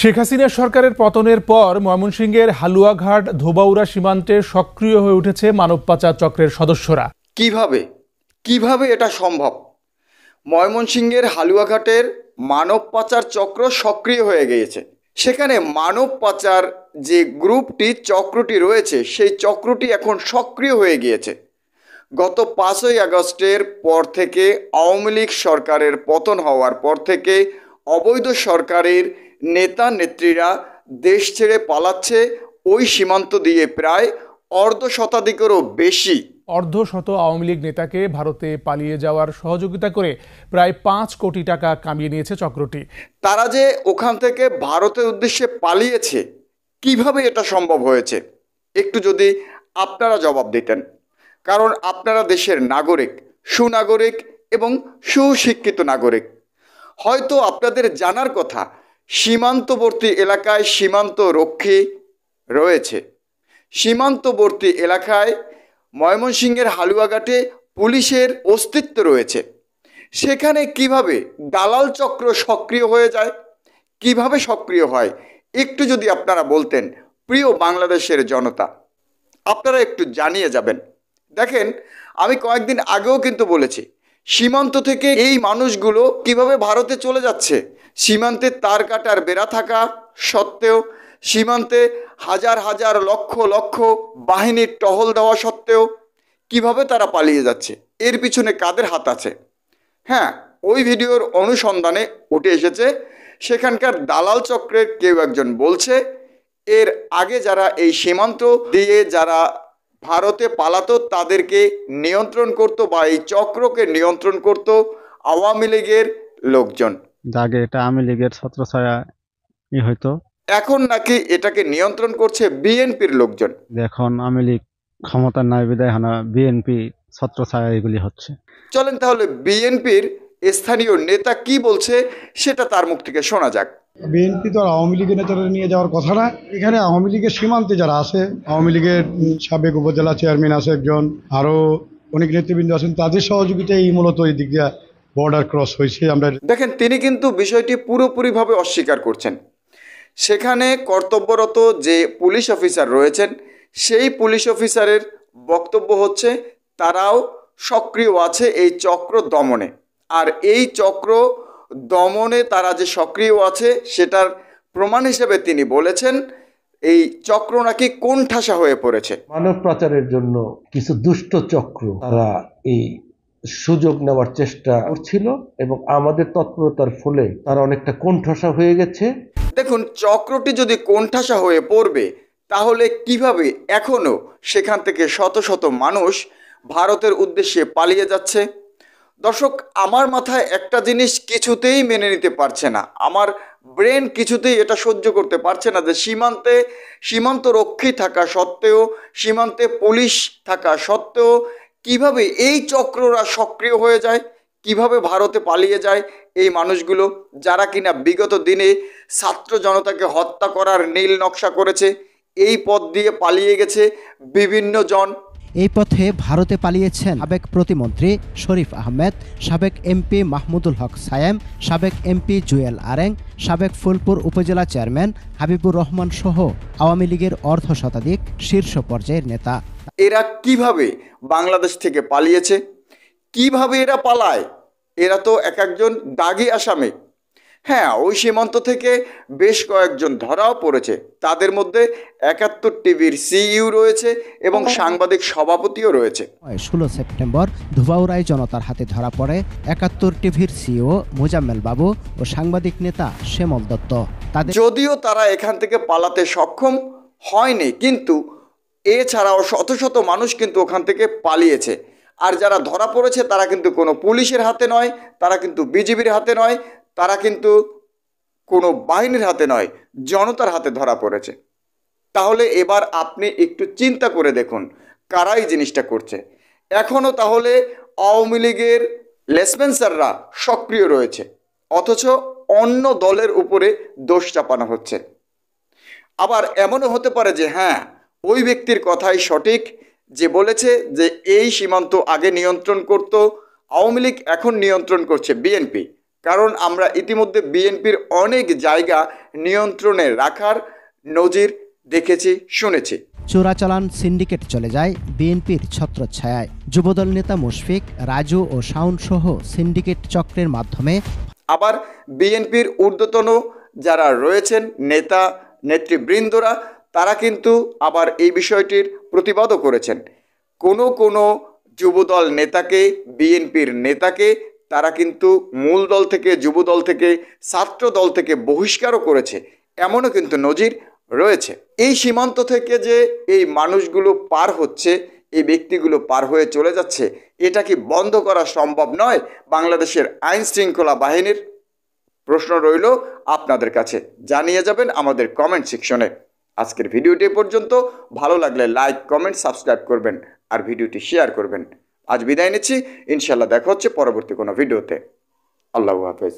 শেখ হাসিনা সরকারের পতনের পর ময়মনসিংহের হালুয়াঘাট ধোবাউড়া সীমান্তে সক্রিয় হয়ে উঠেছে মানব পাচার চক্রের সদস্যরা। কিভাবে এটা সম্ভব? ময়মনসিংহের হালুয়াঘাটের মানব পাচার চক্র সক্রিয় হয়ে গিয়েছে। সেখানে মানব পাচার যে গ্রুপটি চক্রটি রয়েছে সেই চক্রটি এখন সক্রিয় হয়ে গিয়েছে। গত 5ই আগস্টের পর থেকে আওয়ামী লীগ সরকারের পতন হওয়ার পর থেকে অবৈধ সরকারের নেতা নেত্রীরা দেশ ছেড়ে পালাচ্ছে। ওই সীমান্ত দিয়ে প্রায় অর্ধশতাধিকেরও বেশি অর্ধশত আওয়ামী লীগ নেতাকে ভারতে পালিয়ে যাওয়ার সহযোগিতা করে প্রায় 5 কোটি টাকা কামিয়ে নিয়েছে চক্রটি। তারা যে ওখান থেকে ভারতের উদ্দেশ্যে পালিয়েছে, কিভাবে এটা সম্ভব হয়েছে একটু যদি আপনারা জবাব দিতেন। কারণ আপনারা দেশের নাগরিক, সুনাগরিক এবং সুশিক্ষিত নাগরিক। হয়তো আপনাদের জানার কথা, সীমান্তবর্তী এলাকায় সীমান্ত রক্ষী রয়েছে। সীমান্তবর্তী এলাকায় ময়মনসিংহের হালুয়াঘাটে পুলিশের অস্তিত্ব রয়েছে। সেখানে কিভাবে দালাল চক্র সক্রিয় হয়ে যায়, কিভাবে সক্রিয় হয় একটু যদি আপনারা বলতেন প্রিয় বাংলাদেশের জনতা, আপনারা একটু জানিয়ে যাবেন। দেখেন, আমি কয়েকদিন আগেও কিন্তু বলেছি সীমান্ত থেকে এই মানুষগুলো কিভাবে ভারতে চলে যাচ্ছে। সীমান্তে তার কাটার বেড়া থাকা সত্ত্বেও, সীমান্তে হাজার হাজার লক্ষ লক্ষ বাহিনীর টহল দেওয়া সত্ত্বেও কিভাবে তারা পালিয়ে যাচ্ছে, এর পিছনে কাদের হাত আছে? হ্যাঁ, ওই ভিডিওর অনুসন্ধানে উঠে এসেছে সেখানকার দালাল চক্রের কেউ একজন বলছে এর আগে যারা এই সীমান্ত দিয়ে যারা ভারতে পালাতো তাদেরকে নিয়ন্ত্রণ করত বা এই চক্রকে নিয়ন্ত্রণ করত আওয়ামী লীগের লোকজন। আগে এটা আওয়ামী লীগের ছত্রছায়া হয়তো, এখন নাকি এটাকে নিয়ন্ত্রণ করছে বিএনপির লোকজন। এখন আওয়ামী লীগ ক্ষমতা নাই বিদায় হানা বিএনপি ছত্রছায়া এগুলি হচ্ছে। চলেন তাহলে বিএনপির স্থানীয় নেতা কি বলছে সেটা তার মুখ থেকে শোনা যাক। বিএনপি তো আর আওয়ামী লীগের নেতারা নিয়ে যাওয়ার কথা না। এখানে আওয়ামী লীগের সীমান্তে যারা আছে, আওয়ামী লীগের সাবেক উপজেলা চেয়ারম্যান আছে একজন, আরও অনেক নেতৃবৃন্দ আছেন, তাদের সহযোগিতায় মূলত এই দিক দিয়ে বর্ডার ক্রস হয়েছে। আমরা দেখেন, তিনি কিন্তু বিষয়টি পুরোপুরিভাবে অস্বীকার করছেন। সেখানে কর্তব্যরত যে পুলিশ অফিসার রয়েছেন সেই পুলিশ অফিসারের বক্তব্য হচ্ছে তারাও সক্রিয় আছে এই চক্র দমনে। আর এই চক্র দমনে তারা যে সক্রিয় আছে সেটার প্রমাণ হিসেবে তিনি বলেছেন এই চক্র নাকি কোণঠাসা হয়ে পড়েছে। মানব পাচারের জন্য কিছু দুষ্ট চক্র তারা এই সুযোগ নেওয়ার চেষ্টা করছিল এবং আমাদের তৎপরতার ফলে তারা অনেকটা কোণঠাসা হয়ে গেছে। দেখুন, চক্রটি যদি কোণঠাসা হয়ে পড়বে তাহলে কিভাবে এখনো সেখান থেকে শত শত মানুষ ভারতের উদ্দেশ্যে পালিয়ে যাচ্ছে? দর্শক, আমার মাথায় একটা জিনিস কিছুতেই মেনে নিতে পারছে না, আমার ব্রেন কিছুতেই এটা সহ্য করতে পারছে না যে সীমান্ত রক্ষী থাকা সত্ত্বেও, সীমান্তে পুলিশ থাকা সত্ত্বেও কিভাবে এই চক্ররা সক্রিয় হয়ে যায়, কিভাবে ভারতে পালিয়ে যায় এই মানুষগুলো যারা কিনা বিগত দিনে ছাত্র জনতাকে হত্যা করার নীল নকশা করেছে। এই পথ দিয়ে পালিয়ে গেছে বিভিন্ন জন। এই পথে ভারতে পালিয়েছেন সাবেক প্রতিমন্ত্রী শরীফ আহমেদ, সাবেক এমপি মাহমুদুল হক সায়েম, সাবেক এমপি জুয়েল আরেং, সাবেক ফুলপুর উপজেলা চেয়ারম্যান হাবিবুর রহমান সহ আওয়ামী লীগের অর্ধশতাধিক শীর্ষ পর্যায়ের নেতা। এরা কিভাবে বাংলাদেশ থেকে পালিয়েছে, কিভাবে এরা পালায়? এরা তো এক একজন দাগি আসামি। হ্যাঁ, ওই সীমান্ত থেকে বেশ কয়েকজন ধরাও পড়েছে। তাদের মধ্যে 71 টিভির সিইও রয়েছে এবং সাংবাদিক সভাপতিও রয়েছে। 16 সেপ্টেম্বর ধোবাউড়ায় জনতার হাতে ধরা পড়ে 71 টিভির সিইও মোজাম্মেল বাবু ও সাংবাদিক নেতা শ্যামল দত্ত। যদিও তারা এখান থেকে পালাতে সক্ষম হয়নি, কিন্তু এছাড়াও শত শত মানুষ কিন্তু ওখান থেকে পালিয়েছে। আর যারা ধরা পড়েছে তারা কিন্তু কোনো পুলিশের হাতে নয়, তারা কিন্তু বিজিবির হাতে নয়, তারা কিন্তু কোনো বাহিনীর হাতে নয়, জনতার হাতে ধরা পড়েছে। তাহলে এবার আপনি একটু চিন্তা করে দেখুন কারা এই জিনিসটা করছে। এখনও তাহলে আওয়ামী লীগের লেসপেন্সাররা সক্রিয় রয়েছে, অথচ অন্য দলের উপরে দোষ চাপানো হচ্ছে। আবার এমনও হতে পারে যে হ্যাঁ, ওই ব্যক্তির কথাই সঠিক যে বলেছে যে এই সীমান্ত আগে নিয়ন্ত্রণ করত আওয়ামী লীগ, এখন নিয়ন্ত্রণ করছে বিএনপি। কারণ আমরা ইতিমধ্যে বিএনপির অনেক জায়গা নিয়ন্ত্রণে রাখার নজির দেখেছি, শুনেছি। চোরাচালান সিন্ডিকেট চলে যায় বিএনপির ছত্রছায়ায়। যুবদল নেতা মুশফিক, রাজু ও শাওন সহ সিন্ডিকেট চক্রের মাধ্যমে আবার বিএনপির ঊর্ধ্বতন যারা রয়েছেন নেতা নেতৃবৃন্দরা, তারা কিন্তু আবার এই বিষয়টির প্রতিবাদও করেছেন। কোনো যুবদল নেতাকে, বিএনপির নেতাকে তারা কিন্তু মূল দল থেকে, যুবদল থেকে, ছাত্র দল থেকে বহিষ্কারও করেছে, এমনও কিন্তু নজির রয়েছে। এই সীমান্ত থেকে যে এই মানুষগুলো পার হচ্ছে, এই ব্যক্তিগুলো পার হয়ে চলে যাচ্ছে, এটা কি বন্ধ করা সম্ভব নয় বাংলাদেশের আইন শৃঙ্খলা বাহিনীর? প্রশ্ন রইল আপনাদের কাছে, জানিয়ে যাবেন আমাদের কমেন্ট সেকশনে। আজকের ভিডিওটি পর্যন্ত, ভালো লাগলে লাইক, কমেন্ট, সাবস্ক্রাইব করবেন আর ভিডিওটি শেয়ার করবেন। আজ বিদায় নিচ্ছি, ইনশাল্লাহ দেখা হচ্ছে পরবর্তী কোনো ভিডিওতে। আল্লাহু হাফেজ।